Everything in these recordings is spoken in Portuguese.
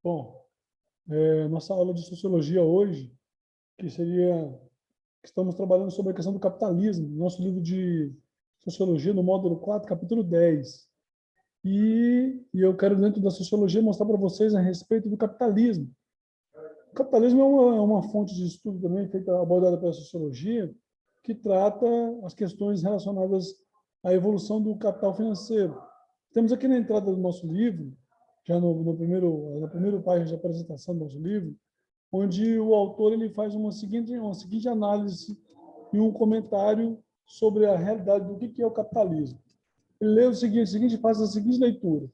Bom, nossa aula de sociologia hoje, que seria, que estamos trabalhando sobre a questão do capitalismo, nosso livro de sociologia no módulo 4, capítulo 10. E eu quero, dentro da sociologia, mostrar para vocês a respeito do capitalismo. O capitalismo é uma fonte de estudo também feita, abordada pela sociologia, que trata as questões relacionadas à evolução do capital financeiro. Temos aqui na entrada do nosso livro, já na primeira página de apresentação do nosso livro, onde o autor ele faz uma seguinte análise e um comentário sobre a realidade do que é o capitalismo. Ele lê o seguinte, faz a seguinte leitura: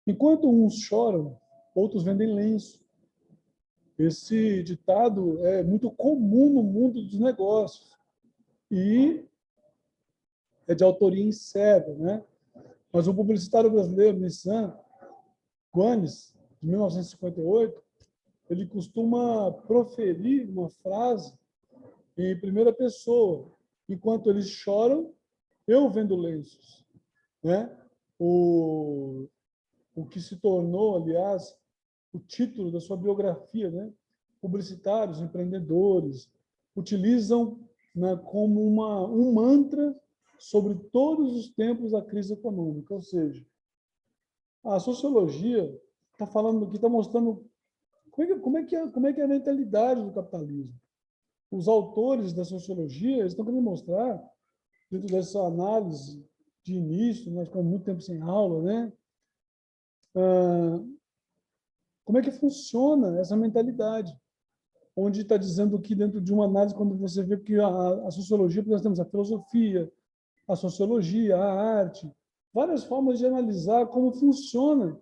enquanto uns choram, outros vendem lenço. Esse ditado é muito comum no mundo dos negócios e é de autoria incerta, né? Mas o publicitário brasileiro Nissan Guanes, de 1958, ele costuma proferir uma frase em primeira pessoa: enquanto eles choram, eu vendo lenços, né? O que se tornou, aliás, o título da sua biografia, né? Publicitários, empreendedores, utilizam, né, como um mantra sobre todos os tempos da crise econômica. Ou seja, a sociologia está falando aqui, está mostrando como é que é a mentalidade do capitalismo. Os autores da sociologia eles estão querendo mostrar, dentro dessa análise de início, nós ficamos muito tempo sem aula, né? Como é que funciona essa mentalidade? Onde está dizendo que dentro de uma análise, quando você vê que a sociologia, porque nós temos a filosofia, a sociologia, a arte, várias formas de analisar como funciona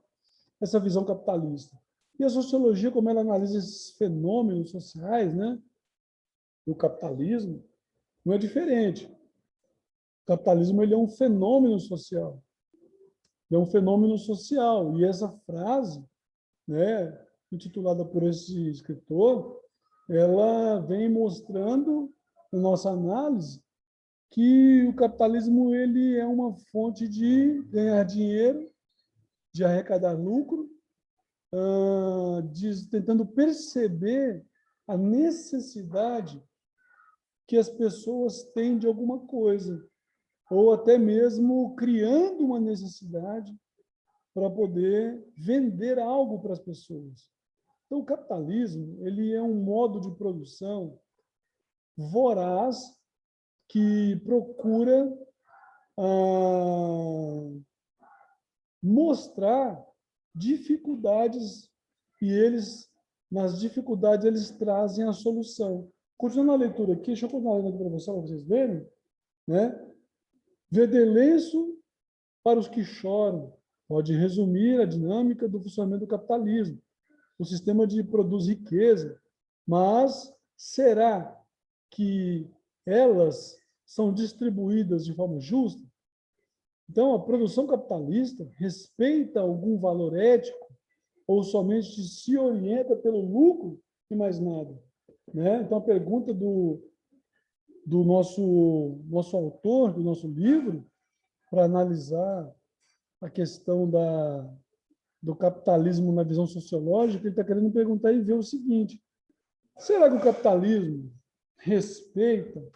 essa visão capitalista. E a sociologia, como ela analisa esses fenômenos sociais, né, do capitalismo, não é diferente. O capitalismo ele é um fenômeno social. É um fenômeno social. E essa frase, né, intitulada por esse escritor, ela vem mostrando, na nossa análise, que o capitalismo ele é uma fonte de ganhar dinheiro, de arrecadar lucro, tentando perceber a necessidade que as pessoas têm de alguma coisa, ou até mesmo criando uma necessidade para poder vender algo para as pessoas. Então, o capitalismo ele é um modo de produção voraz que procura mostrar dificuldades e nas dificuldades, eles trazem a solução. Continuando a leitura aqui, deixa eu continuar lendo aqui para vocês verem, né? Vender lenço para os que choram pode resumir a dinâmica do funcionamento do capitalismo. O sistema de produz riqueza, mas será que elas são distribuídas de forma justa? Então, a produção capitalista respeita algum valor ético ou somente se orienta pelo lucro e mais nada? Né? Então, a pergunta do nosso autor, do nosso livro, para analisar a questão do capitalismo na visão sociológica, ele está querendo perguntar e ver o seguinte: será que o capitalismo respeita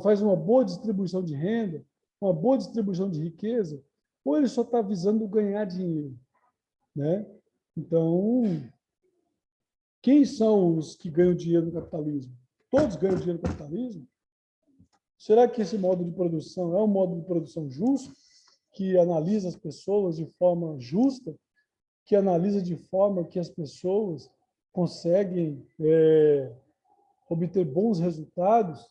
faz uma boa distribuição de renda, uma boa distribuição de riqueza, ou ele só está visando ganhar dinheiro, né? Então, quem são os que ganham dinheiro no capitalismo? Todos ganham dinheiro no capitalismo? Será que esse modo de produção é um modo de produção justo, que analisa as pessoas de forma justa, que analisa de forma que as pessoas conseguem obter bons resultados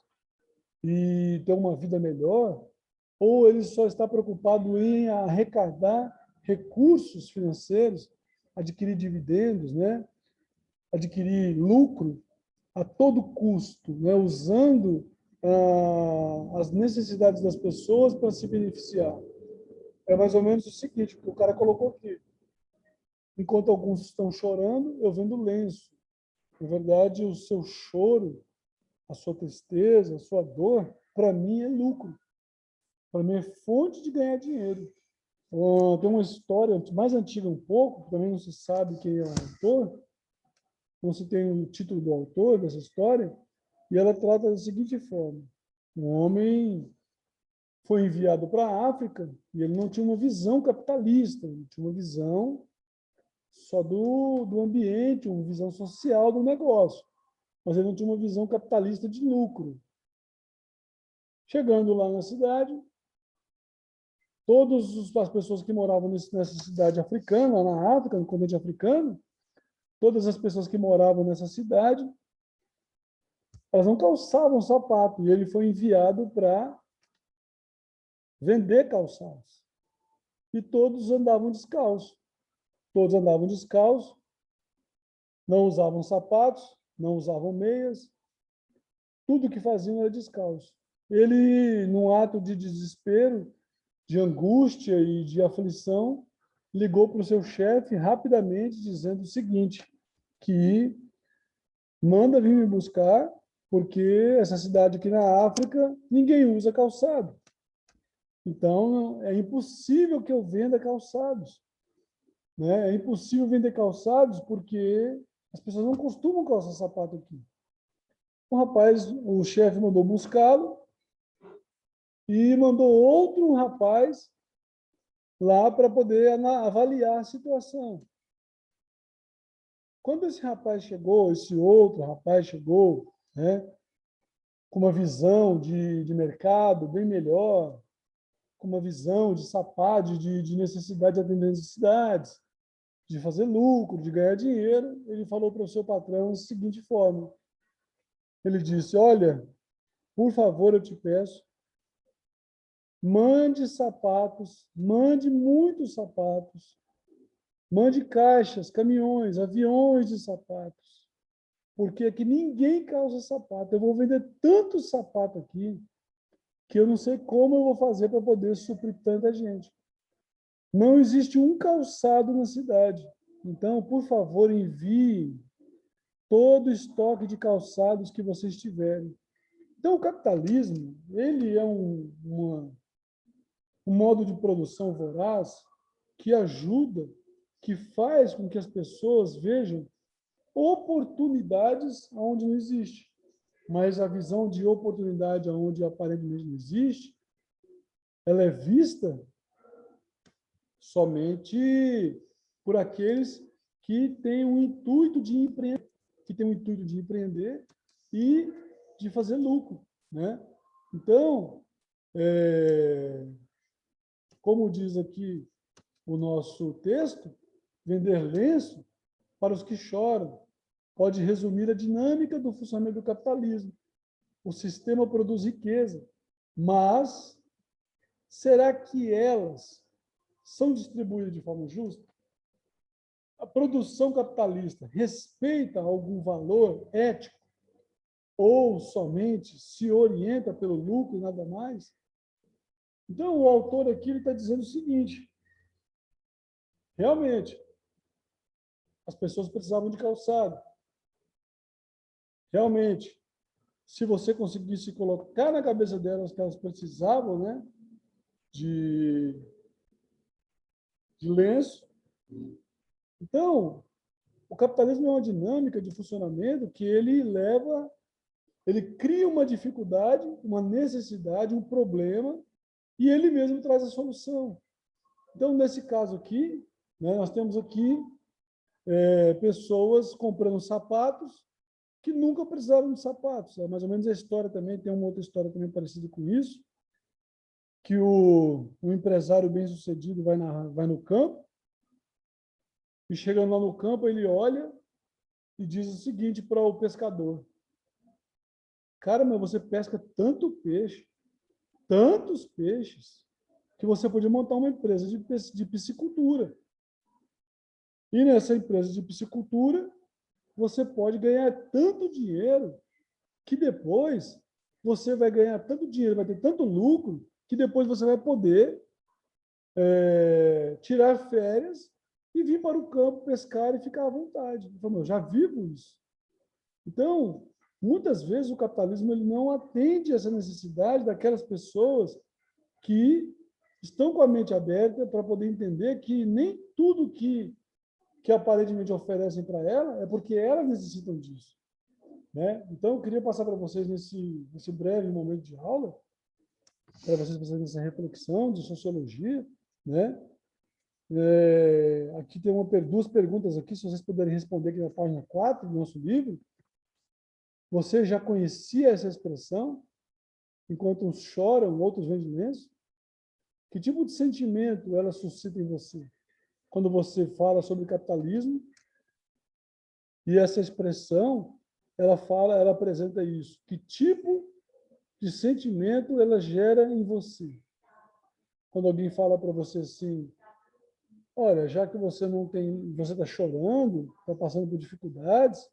e ter uma vida melhor? Ou ele só está preocupado em arrecadar recursos financeiros, adquirir dividendos, né? Adquirir lucro a todo custo, né? Usando as necessidades das pessoas para se beneficiar? É mais ou menos o seguinte, que o cara colocou aqui: enquanto alguns estão chorando, eu vendo lenço. Na verdade, o seu choro, a sua tristeza, a sua dor, para mim é lucro. Para mim é fonte de ganhar dinheiro. Tem uma história mais antiga um pouco, que também não se sabe quem é o autor, não se tem o título do autor dessa história, e ela trata da seguinte forma: um homem foi enviado para a África e ele não tinha uma visão capitalista, ele tinha uma visão só do ambiente, uma visão social do negócio, mas ele não tinha uma visão capitalista de lucro. Chegando lá na cidade, todas as pessoas que moravam nessa cidade africana, na África, no continente africano, todas as pessoas que moravam nessa cidade, elas não calçavam sapato, e ele foi enviado para vender calçados. E todos andavam descalços. Todos andavam descalços, não usavam sapatos, não usavam meias, tudo que faziam era descalço. Ele, num ato de desespero, de angústia e de aflição, ligou para o seu chefe rapidamente, dizendo o seguinte, que manda vir me buscar, porque essa cidade aqui na África, ninguém usa calçado. Então, é impossível que eu venda calçados. Né? É impossível vender calçados porque as pessoas não costumam calçar sapato aqui. O rapaz, o chefe mandou buscá-lo e mandou outro rapaz lá para poder avaliar a situação. Quando esse rapaz chegou, esse outro rapaz chegou, né, com uma visão de mercado bem melhor, com uma visão de sapato, de necessidade de atender necessidades, de fazer lucro, de ganhar dinheiro, ele falou para o seu patrão da seguinte forma. Ele disse, olha, por favor, eu te peço, mande sapatos, mande muitos sapatos, mande caixas, caminhões, aviões de sapatos, porque aqui ninguém calça sapato. Eu vou vender tanto sapato aqui que eu não sei como eu vou fazer para poder suprir tanta gente. Não existe um calçado na cidade. Então, por favor, envie todo o estoque de calçados que vocês tiverem. Então, o capitalismo, ele é um modo de produção voraz que ajuda, que faz com que as pessoas vejam oportunidades onde não existe. Mas a visão de oportunidade onde aparentemente não existe, ela é vista somente por aqueles que têm o intuito de empreender, e de fazer lucro, né? Então, como diz aqui o nosso texto, vender lenço para os que choram pode resumir a dinâmica do funcionamento do capitalismo. O sistema produz riqueza, mas será que elas são distribuídas de forma justa? A produção capitalista respeita algum valor ético ou somente se orienta pelo lucro e nada mais? Então, o autor aqui está dizendo o seguinte, realmente, as pessoas precisavam de calçado. Realmente, se você conseguisse colocar na cabeça delas que elas precisavam, né, de lenço. Então, o capitalismo é uma dinâmica de funcionamento que ele cria uma dificuldade, uma necessidade, um problema, e ele mesmo traz a solução. Então, nesse caso aqui, né, nós temos aqui pessoas comprando sapatos que nunca precisaram de sapatos. É mais ou menos a história também, tem uma outra história também parecida com isso, que o empresário bem-sucedido vai no campo, e chegando lá no campo, ele olha e diz o seguinte para o pescador, cara, mas você pesca tantos peixes, que você pode montar uma empresa de piscicultura. E nessa empresa de piscicultura, você pode ganhar tanto dinheiro que depois você vai ganhar tanto dinheiro, vai ter tanto lucro, que depois você vai poder tirar férias e vir para o campo pescar e ficar à vontade. Então, eu já vivo isso. Então, muitas vezes o capitalismo ele não atende essa necessidade daquelas pessoas que estão com a mente aberta para poder entender que nem tudo que aparentemente oferecem para ela é porque elas necessitam disso, né? Então, eu queria passar para vocês nesse breve momento de aula, para vocês fazerem essa reflexão de sociologia, né? Aqui tem duas perguntas aqui, se vocês puderem responder aqui na página 4 do nosso livro. Você já conhecia essa expressão? Enquanto uns choram, outros vendem lenço? Que tipo de sentimento ela suscita em você? Quando você fala sobre capitalismo, e essa expressão, ela apresenta isso. Que tipo de sentimento ela gera em você? Quando alguém fala para você assim, olha, já que você está chorando, está passando por dificuldades,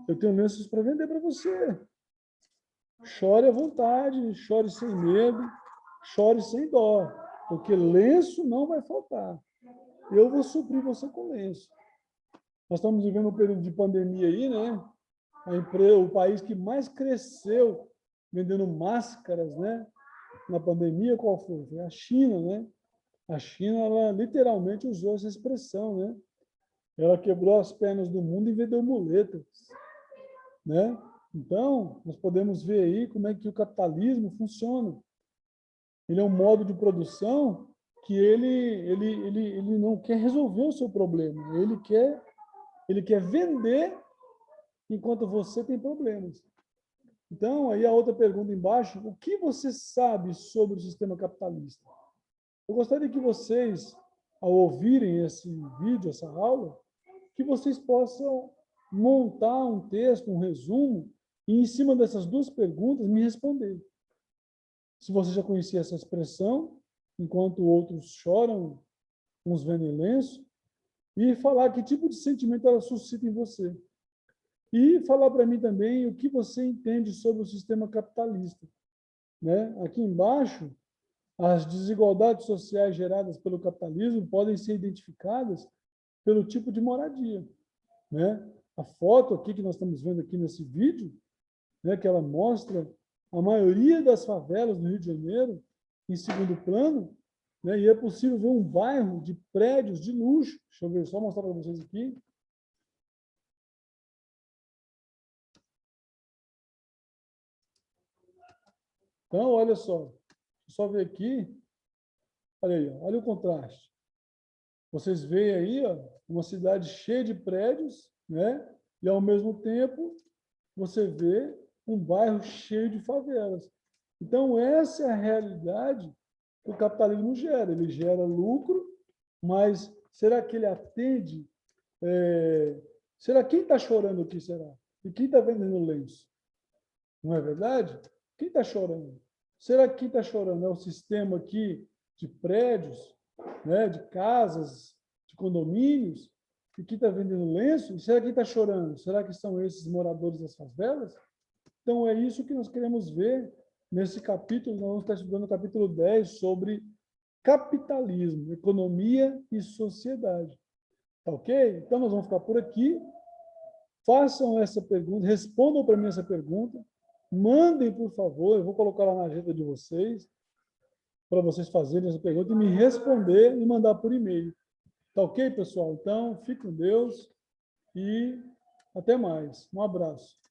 eu tenho lenços para vender para você. Chore à vontade, chore sem medo, chore sem dó, porque lenço não vai faltar. Eu vou suprir você com lenço. Nós estamos vivendo um período de pandemia aí, né? O país que mais cresceu vendendo máscaras, né? Na pandemia, qual foi? Foi a China, né? A China, ela literalmente usou essa expressão, né? Ela quebrou as pernas do mundo e vendeu muletas, né? Então, nós podemos ver aí como é que o capitalismo funciona. Ele é um modo de produção que ele não quer resolver o seu problema. Ele quer vender enquanto você tem problemas. Então, aí a outra pergunta embaixo, o que você sabe sobre o sistema capitalista? Eu gostaria que vocês, ao ouvirem esse vídeo, essa aula, que vocês possam montar um texto, um resumo, e em cima dessas duas perguntas me responder. Se você já conhecia essa expressão, enquanto outros choram, uns vendem lenço, e falar que tipo de sentimento ela suscita em você. E falar para mim também o que você entende sobre o sistema capitalista, né? Aqui embaixo, as desigualdades sociais geradas pelo capitalismo podem ser identificadas pelo tipo de moradia, né? A foto aqui que nós estamos vendo aqui nesse vídeo, né, que ela mostra a maioria das favelas do Rio de Janeiro em segundo plano, né, e é possível ver um bairro de prédios de luxo. Deixa eu ver, só mostrar para vocês aqui. Então, olha só ver aqui, olha aí, olha o contraste. Vocês veem aí, ó, uma cidade cheia de prédios, né? E ao mesmo tempo você vê um bairro cheio de favelas. Então essa é a realidade que o capitalismo gera. Ele gera lucro, mas será que ele atende? Será quem está chorando aqui? Será? E quem está vendendo lenço? Não é verdade? Quem está chorando? Será que quem está chorando é o sistema aqui de prédios, né, de casas, de condomínios? E quem está vendendo lenço? E será que quem está chorando? Será que são esses moradores das favelas? Então, é isso que nós queremos ver nesse capítulo. Nós vamos estar estudando o capítulo 10 sobre capitalismo, economia e sociedade. Tá ok? Então, nós vamos ficar por aqui. Façam essa pergunta, respondam para mim essa pergunta. Mandem, por favor, eu vou colocar lá na agenda de vocês, para vocês fazerem essa pergunta e me responder e mandar por e-mail. Tá ok, pessoal? Então, fique com Deus e até mais. Um abraço.